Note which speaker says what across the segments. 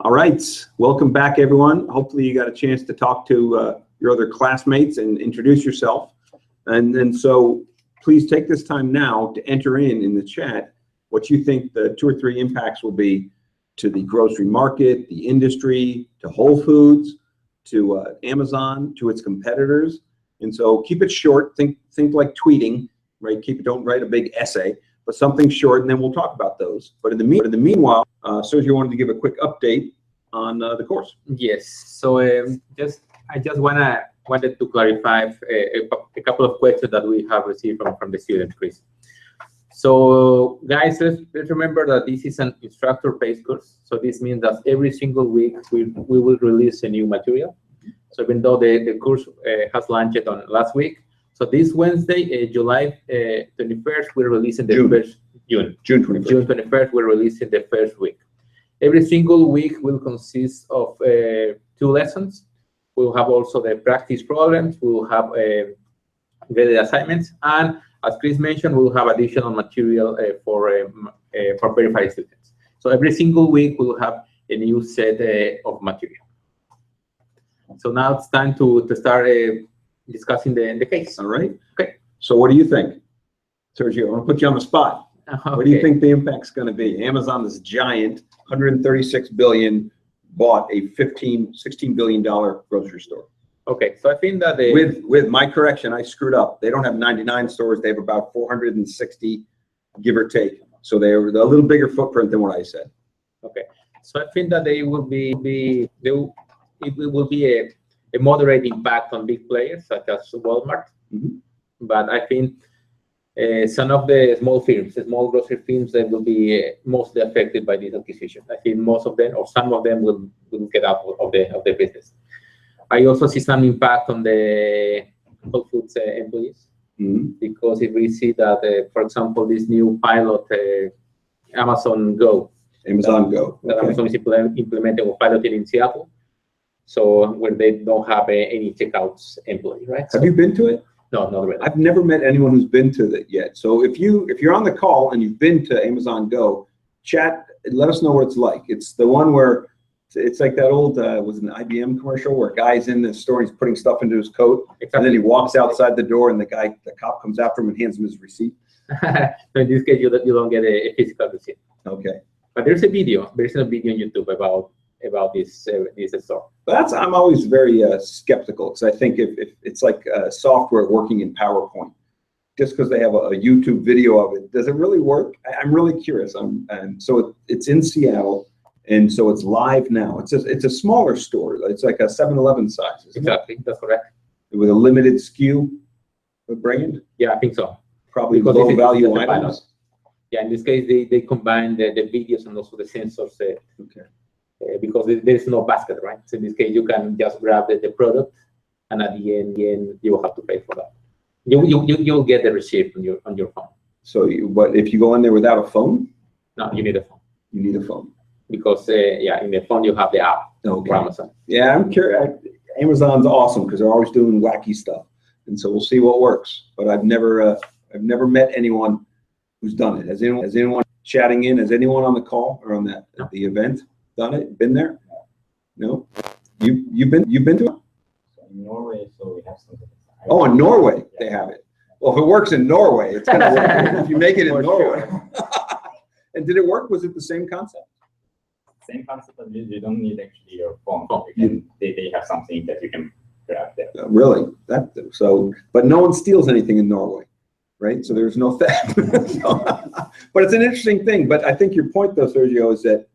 Speaker 1: All right, welcome back, everyone. Hopefully you got a chance to talk to your other classmates and introduce yourself. And so please take this time now to enter in the chat what you think the 2 or 3 impacts will be to the grocery market, the industry, to Whole Foods, to Amazon, to its competitors. And so keep it short, think like tweeting, right? Don't write a big essay, but something short, and then we'll talk about those. But in the meanwhile, Sergio wanted to give a quick update on the course.
Speaker 2: Yes. So I just wanted to clarify a couple of questions that we have received from the students, Chris. So guys, let's remember that this is an instructor-based course. So this means that every single week we will release a new material. So even though the course has launched on last week, so this Wednesday, July 21st, we're releasing the June 21st, we're releasing the first week. Every single week will consist of 2 lessons. We'll have also the practice problems. We'll have graded assignments, and as Chris mentioned, we'll have additional material for verified students. So every single week we'll have a new set of material. So now it's time to start discussing the case.
Speaker 1: All right.
Speaker 2: Okay.
Speaker 1: So what do you think, Sergio? I want to put you on the spot.
Speaker 2: Okay.
Speaker 1: What do you think the impact's going to be? Amazon, this giant, $136 billion, bought a $16 billion grocery store.
Speaker 2: Okay, so I think that
Speaker 1: with my correction, I screwed up. They don't have 99 stores. They have about 460, give or take. So they're a little bigger footprint than what I said.
Speaker 2: Okay, so I think that it will be a moderate impact on big players such as Walmart.
Speaker 1: Mm-hmm.
Speaker 2: But I think some of the small grocery firms, that will be mostly affected by this acquisition. I think most of them, or some of them, will get out of the business. I also see some impact on the Whole Foods employees, because if we see that, for example, this new pilot, Amazon Go.
Speaker 1: Okay.
Speaker 2: Amazon is implementing or piloting in Seattle, so where they don't have any checkouts employee, right?
Speaker 1: Have you been to it?
Speaker 2: No, not really.
Speaker 1: I've never met anyone who's been to it yet. So if you're on the call and you've been to Amazon Go, chat, let us know what it's like. It's the one where it's like that old was an IBM commercial where a guy's in the store and he's putting stuff into his coat, exactly. And then he walks outside the door and the cop comes after him and hands him his receipt.
Speaker 2: So in this case, you don't get a physical receipt.
Speaker 1: Okay.
Speaker 2: But there's a video. There's a video on YouTube about this store.
Speaker 1: But I'm always very skeptical, because I think if it's like software working in PowerPoint, just because they have a YouTube video of it, does it really work? I'm really curious. And so it's in Seattle. And so it's live now. It's a smaller store. It's like a 7-Eleven size.
Speaker 2: Exactly, that's correct.
Speaker 1: With a limited SKU brand?
Speaker 2: Yeah, I think so.
Speaker 1: Probably low value items.
Speaker 2: Yeah, in this case, they combine the videos and also the sensors.
Speaker 1: Okay.
Speaker 2: Because there's no basket, right? So in this case, you can just grab the product, and at the end, you will have to pay for that. You'll get the receipt on your phone.
Speaker 1: So, but if you go in there without a phone?
Speaker 2: No, you need a phone.
Speaker 1: You need a phone.
Speaker 2: Because in the phone you have the app.
Speaker 1: Okay.
Speaker 2: For Amazon.
Speaker 1: Yeah, I'm curious. Amazon's awesome because they're always doing wacky stuff, and so we'll see what works. But I've never met anyone who's done it. Has anyone chatting in? Has anyone on the call or on the event done it? Been there? No. You've been to it?
Speaker 3: In Norway, so we have something.
Speaker 1: Oh, in Norway they have it. Well, if it works in Norway, it's gonna work. If you make it in Norway. And did it work? Was it the same concept?
Speaker 3: Same concept, but you don't need actually your phone. They have something that you can grab there.
Speaker 1: Really? But no one steals anything in Norway, right? So there's no theft. But it's an interesting thing. But I think your point, though, Sergio, is that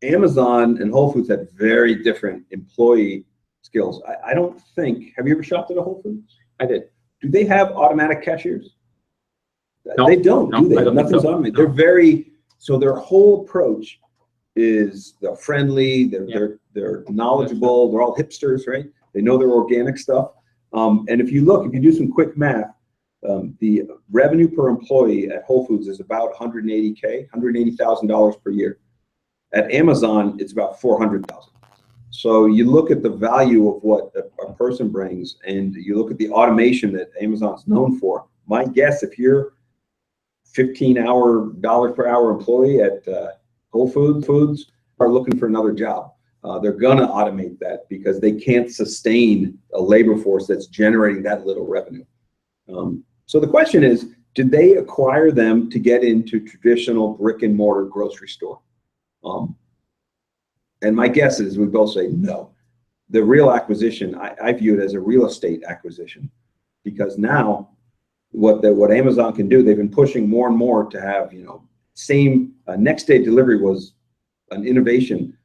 Speaker 1: Amazon and Whole Foods have very different employee skills. I don't think. Have you ever shopped at a Whole Foods?
Speaker 2: I did.
Speaker 1: Do they have automatic cashiers?
Speaker 2: No,
Speaker 1: they don't. Do they? Nothing's automated. They're very. So their whole approach is they're friendly, they're knowledgeable, they're all hipsters, right? They know their organic stuff. And if you do some quick math, the revenue per employee at Whole Foods is about $180,000 per year. At Amazon, it's about $400,000. So you look at the value of what a person brings, and you look at the automation that Amazon's known for. My guess, if you're $15 per hour employee at Whole Foods, looking for another job. They're going to automate that because they can't sustain a labor force that's generating that little revenue. So the question is, did they acquire them to get into traditional brick and mortar grocery store? And my guess is we both say no. The real acquisition, I view it as a real estate acquisition, because now what Amazon can do, they've been pushing more and more to have, same next day delivery was an innovation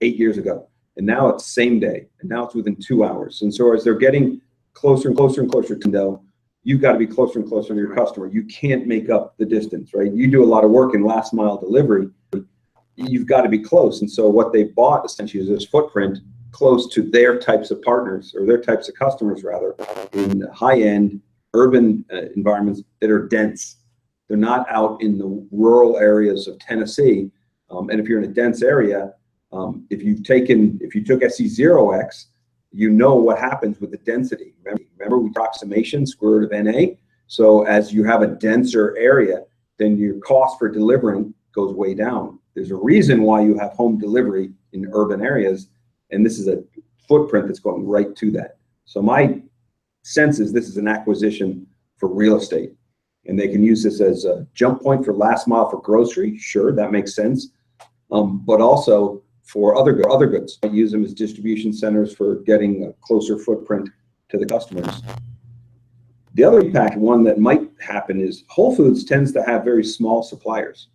Speaker 1: 8 years ago, and now it's same day, and now it's within 2 hours. And so as they're getting closer and closer and closer to know, you've got to be closer and closer to your customer. You can't make up the distance, right? You do a lot of work in last mile delivery. You've got to be close. And so what they bought essentially is this footprint close to their types of partners, or their types of customers rather, in high-end urban environments that are dense. They're not out in the rural areas of Tennessee. And if you're in a dense area, if you took SC1x, you know what happens with the density. Remember we approximation square root of NA. So as you have a denser area, then your cost for delivering goes way down. There's a reason why you have home delivery in urban areas, and this is a footprint that's going right to that. So my sense is this is an acquisition for real estate, and they can use this as a jump point for last mile for grocery. Sure, that makes sense, but also for other goods. I use them as distribution centers for getting a closer footprint to the customers. The other impact, one that might happen, is Whole Foods tends to have very small suppliers.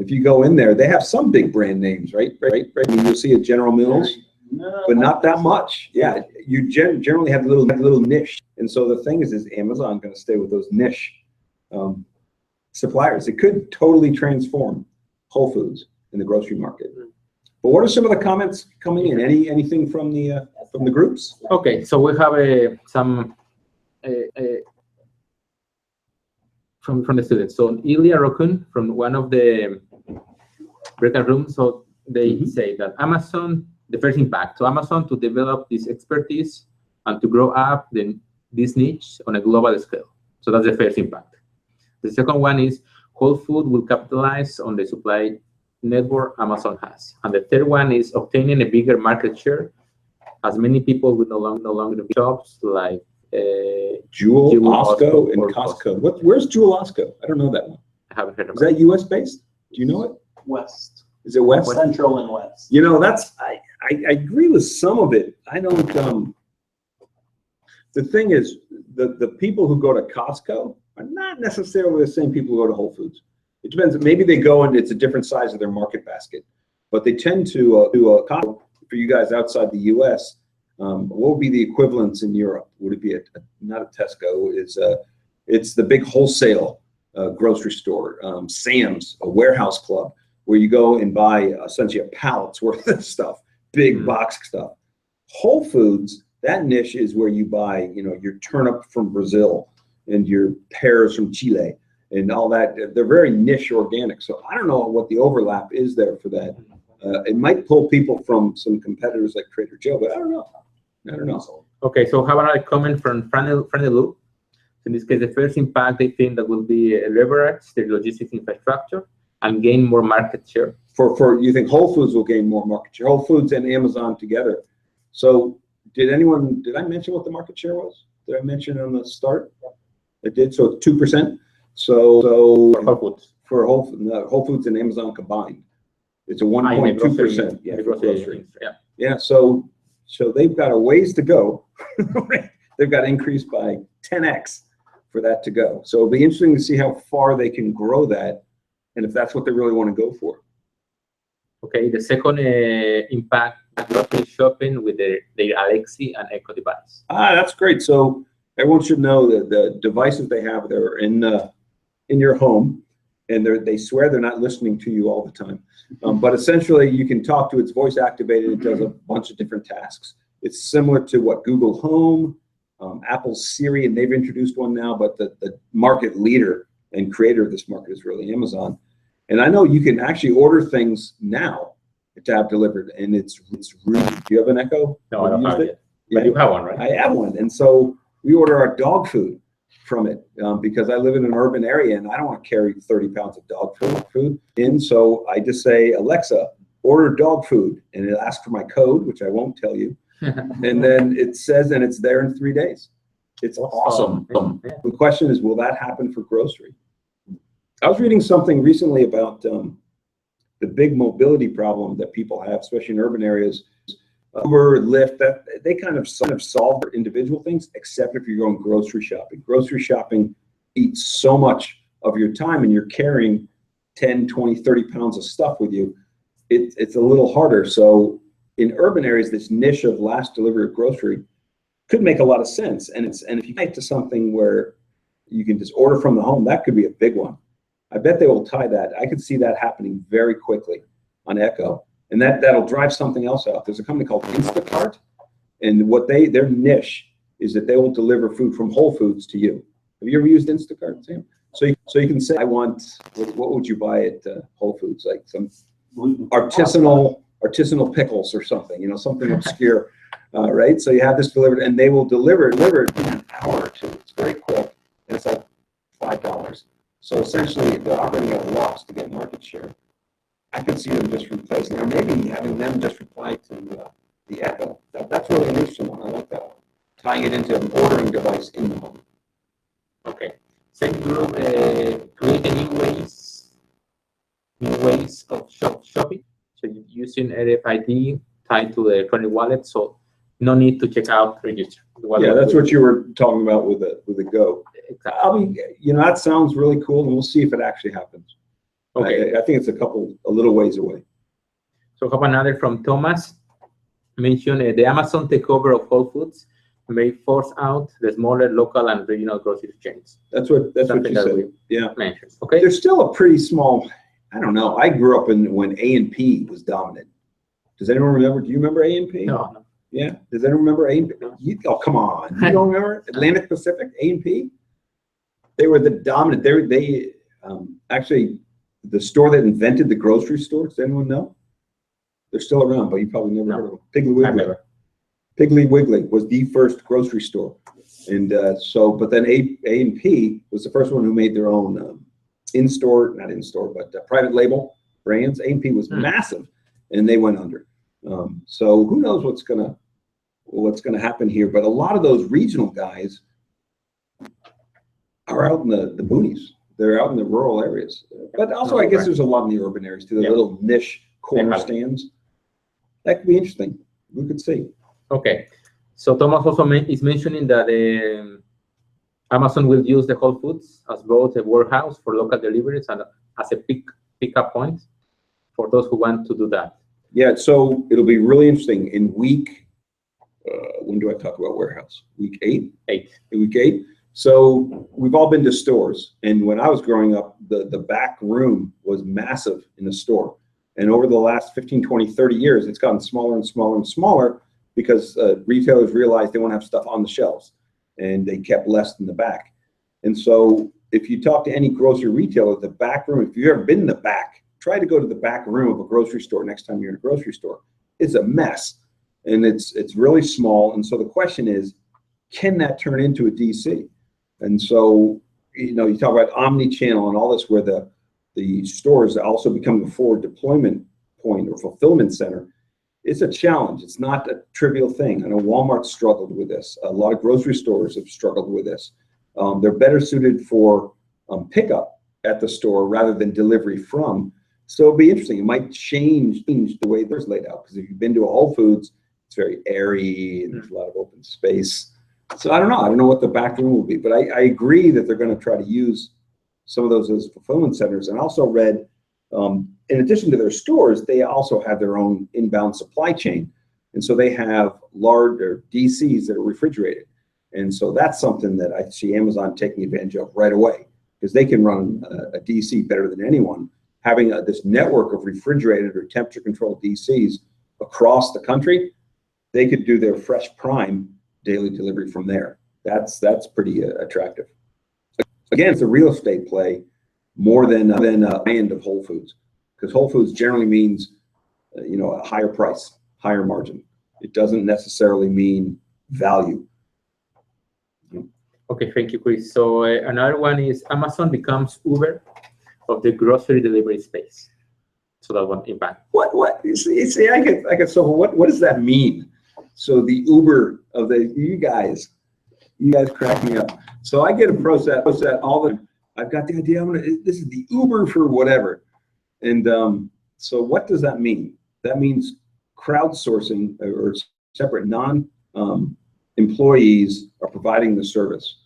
Speaker 1: If you go in there, they have some big brand names, right? I mean, you'll see a General Mills, but not that much. Yeah, you generally have a little niche. And so the thing is Amazon going to stay with those niche suppliers? It could totally transform Whole Foods in the grocery market. But what are some of the comments coming in? Anything from the groups?
Speaker 2: Okay, so we have some from the students. So Ilya Rokun from one of the breakout rooms, so they say that Amazon, the first impact, so Amazon to develop this expertise and to grow up this niche on a global scale. So that's the first impact. The second one is Whole Foods will capitalize on the supply network Amazon has. And the third one is obtaining a bigger market share, as many people will no longer be shops like
Speaker 1: Jewel, Osco, and Costco. Where's Jewel Osco? I don't know that one.
Speaker 2: I haven't heard of it.
Speaker 1: Is that US based? Do you know it?
Speaker 4: West.
Speaker 1: Is it West?
Speaker 4: Central and West.
Speaker 1: I agree with some of it. I don't. The thing is, the people who go to Costco are not necessarily the same people who go to Whole Foods. It depends. Maybe they go and it's a different size of their market basket, but they tend to do a Costco. For you guys outside the US, what would be the equivalents in Europe? Would it be not a Tesco? It's the big wholesale grocery store, Sam's, a warehouse club, where you go and buy essentially a pallet's worth of stuff, big box stuff. Whole Foods, that niche is where you buy, your turnip from Brazil and your pears from Chile and all that. They're very niche organic. So I don't know what the overlap is there for that. It might pull people from some competitors like Trader Joe, but I don't know.
Speaker 2: Okay, so how about a comment from Friendly Loop? In this case, the first impact they think that will be leverage the logistics infrastructure and gain more market share.
Speaker 1: For you think Whole Foods will gain more market share? Whole Foods and Amazon together. So did I mention what the market share was? Did I mention on the start? I did. So 2%. So
Speaker 2: for Whole Foods.
Speaker 1: For Whole Foods and Amazon combined, it's a 1.2%.
Speaker 2: Yeah, grocery.
Speaker 1: Yeah. So they've got a ways to go. They've got to increase by 10x for that to go. So it'll be interesting to see how far they can grow that, and if that's what they really want to go for.
Speaker 2: Okay, the second impact, grocery shopping with their Alexi and Echo device.
Speaker 1: That's great. So everyone should know that the devices they have, they're in your home, and they swear they're not listening to you all the time. But essentially, you can talk to it. It's voice activated. It does a bunch of different tasks. It's similar to what Google Home, Apple's Siri, and they've introduced one now, but the market leader and creator of this market is really Amazon. And I know you can actually order things now to have delivered, and it's really. Do you have an Echo?
Speaker 2: No, I don't have it. But you have one, right?
Speaker 1: I have one, and so we order our dog food from it because I live in an urban area and I don't want to carry 30 pounds of dog food in. So I just say, Alexa, order dog food, and it'll ask for my code, which I won't tell you. And then it says, and it's there in 3 days. It's awesome.
Speaker 2: Yeah.
Speaker 1: The question is, will that happen for grocery? I was reading something recently about the big mobility problem that people have, especially in urban areas. Uber, Lyft, that they kind of solve for individual things, except if you're going grocery shopping. Grocery shopping eats so much of your time, and you're carrying 10, 20, 30 pounds of stuff with you. It's a little harder. So in urban areas, this niche of last delivery of grocery could make a lot of sense. And if you get to something where you can just order from the home, that could be a big one. I bet they will tie that. I could see that happening very quickly on Echo, and that'll drive something else out. There's a company called Instacart, and their niche is that they will deliver food from Whole Foods to you. Have you ever used Instacart, Sam? So you can say, I want, what would you buy at Whole Foods? Like some artisanal pickles or something, something obscure, right? So you have this delivered, and they will deliver it in an hour or two. It's very quick, and it's like $5. So essentially, they're operating at a loss to get market share. I could see them just replacing, or maybe having them just reply to the Echo. That's really an interesting one. I like that one. Tying it into an ordering device in the home.
Speaker 2: Okay. Same group creating new ways of shopping. So using RFID tied to the electronic wallet, so no need to check out register.
Speaker 1: Yeah, that's what you were talking about with the Go.
Speaker 2: Exactly.
Speaker 1: That sounds really cool, and we'll see if it actually happens.
Speaker 2: Okay.
Speaker 1: I think it's a little ways away.
Speaker 2: So have another from Thomas. Mentioned the Amazon takeover of Whole Foods may force out the smaller local and regional grocery chains.
Speaker 1: That's what you said. Yeah.
Speaker 2: Mentioned. Okay.
Speaker 1: There's still a pretty small. I don't know. I grew up when A&P was dominant. Does anyone remember? Do you remember A&P?
Speaker 2: No.
Speaker 1: Yeah. Does anyone remember A&P? Oh, come on. You don't remember Atlantic Pacific A&P? They were the dominant. They actually, the store that invented the grocery store. Does anyone know? They're still around, but you probably never heard of them. Piggly Wiggly. Piggly Wiggly was the first grocery store, and but then A&P was the first one who made their own not in-store, but private label brands. A&P was massive, and they went under. So who knows what's gonna happen here? But a lot of those regional guys are out in the boonies. They're out in the rural areas. But also, I guess there's a lot in the urban areas too. The little niche corner stands. That could be interesting. We could see.
Speaker 2: Okay. So Thomas also is mentioning that Amazon will use the Whole Foods as both a warehouse for local deliveries and as a pick-up point for those who want to do that.
Speaker 1: Yeah, so it'll be really interesting. In week, when do I talk about warehouse? Week 8?
Speaker 2: 8.
Speaker 1: In week 8. So we've all been to stores. And when I was growing up, the back room was massive in the store. And over the last 15, 20, 30 years, it's gotten smaller and smaller and smaller because retailers realized they want to have stuff on the shelves. And they kept less in the back. And so if you talk to any grocery retailer, the back room, if you've ever been in the back, try to go to the back room of a grocery store next time you're in a grocery store. It's a mess, and it's really small. And so the question is, can that turn into a DC? And so, you talk about omni-channel and all this, where the stores also become a forward deployment point or fulfillment center. It's a challenge. It's not a trivial thing. I know Walmart struggled with this. A lot of grocery stores have struggled with this. They're better suited for pickup at the store rather than delivery from. So it'll be interesting. It might change the way there's laid out, because if you've been to a Whole Foods, it's very airy and there's a lot of open space. So I don't know what the back room will be, but I agree that they're going to try to use some of those as fulfillment centers. And I also read, in addition to their stores, they also have their own inbound supply chain. And so they have larger DCs that are refrigerated. And so that's something that I see Amazon taking advantage of right away, because they can run a DC better than anyone. Having this network of refrigerated or temperature controlled DCs across the country, they could do their fresh prime daily delivery from there. That's pretty attractive. Again, it's a real estate play more than a land of Whole Foods, because Whole Foods generally means a higher price, higher margin. It doesn't necessarily mean value.
Speaker 2: Okay, thank you, Chris. So another one is Amazon becomes Uber of the grocery delivery space. So that one impact.
Speaker 1: What? You see, I get so what does that mean? So the Uber of you guys crack me up. So I get a process all the time. I've got the idea. This is the Uber for whatever. And so what does that mean? That means crowdsourcing or separate employees are providing the service.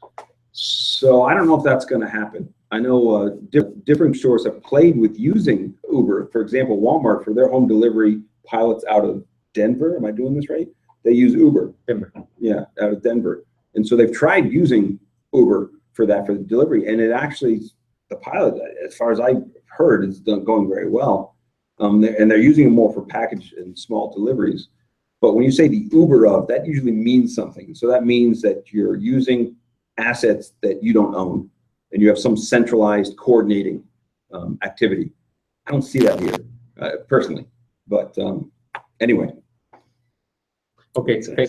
Speaker 1: So I don't know if that's going to happen. I know different stores have played with using Uber. For example, Walmart, for their home delivery pilots out of Denver. Am I doing this right? They use Uber.
Speaker 2: Denver.
Speaker 1: Yeah, out of Denver. And so they've tried using Uber for the delivery. And it actually, the pilot, as far as I heard, is going very well. And they're using it more for package and small deliveries. But when you say the Uber of, that usually means something. So that means that you're using assets that you don't own, and you have some centralized coordinating activity. I don't see that here, personally. But anyway.
Speaker 2: Okay, sorry,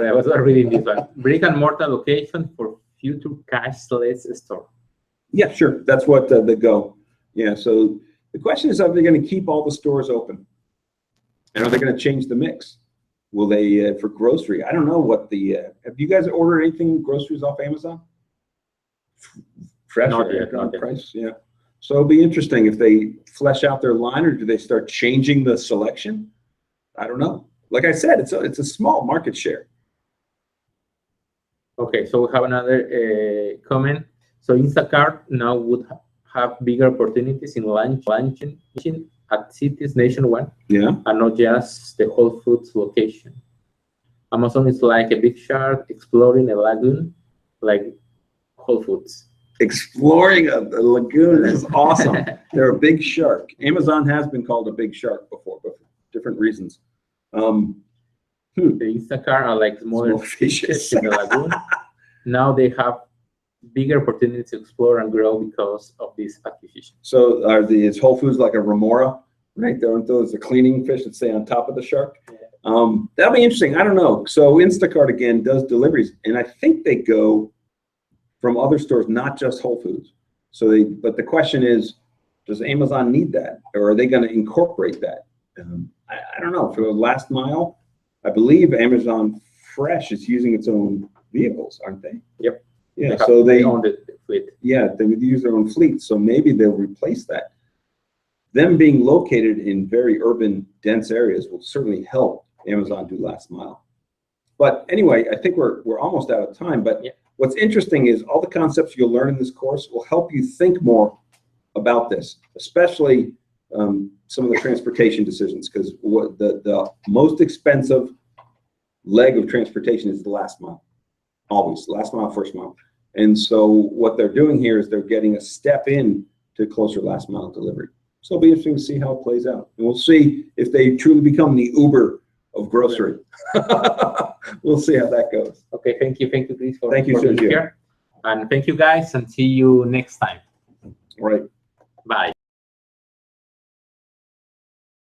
Speaker 2: I was not reading this one. Brick and mortar location for future cashless store.
Speaker 1: Yeah, sure. That's what they go. Yeah, so the question is, are they going to keep all the stores open? And are they going to change the mix? Will they, for grocery? I don't know what have you guys ordered anything groceries off Amazon? Fresh
Speaker 2: Not yet.
Speaker 1: price? Yeah. So it'll be interesting if they flesh out their line, or do they start changing the selection? I don't know. Like I said, it's a small market share.
Speaker 2: Okay, so we have another comment. So Instacart now would have bigger opportunities in launching at cities nationwide,
Speaker 1: Yeah.
Speaker 2: and not just the Whole Foods location. Amazon is like a big shark exploring a lagoon, like Whole Foods.
Speaker 1: Exploring a lagoon is awesome. They're a big shark. Amazon has been called a big shark before, but for different reasons.
Speaker 2: The Instacart are like smaller fishes in the lagoon. Now they have bigger opportunities to explore and grow because of this acquisition.
Speaker 1: So is Whole Foods like a remora, right? Aren't those the cleaning fish that stay on top of the shark? Yeah. That'll be interesting. I don't know. So Instacart again does deliveries, and I think they go from other stores, not just Whole Foods. So but the question is, does Amazon need that, or are they going to incorporate that? I don't know. For the last mile, I believe Amazon Fresh is using its own vehicles, aren't they?
Speaker 2: Yep.
Speaker 1: Yeah. So they
Speaker 2: own the fleet.
Speaker 1: Yeah, they would use their own fleet. So maybe they'll replace that. Them being located in very urban, dense areas will certainly help Amazon do last mile. But anyway, I think we're almost out of time. But what's interesting is all the concepts you'll learn in this course will help you think more about this, especially some of the transportation decisions, because what the most expensive leg of transportation is the last mile. Always last mile, first mile. And so what they're doing here is they're getting a step in to closer last mile delivery. So it'll be interesting to see how it plays out. And we'll see if they truly become the Uber of grocery. We'll see how that goes.
Speaker 2: Okay, thank you, Chris, for
Speaker 1: being
Speaker 2: here. And thank you guys, and see you next time.
Speaker 1: All right.
Speaker 2: Bye.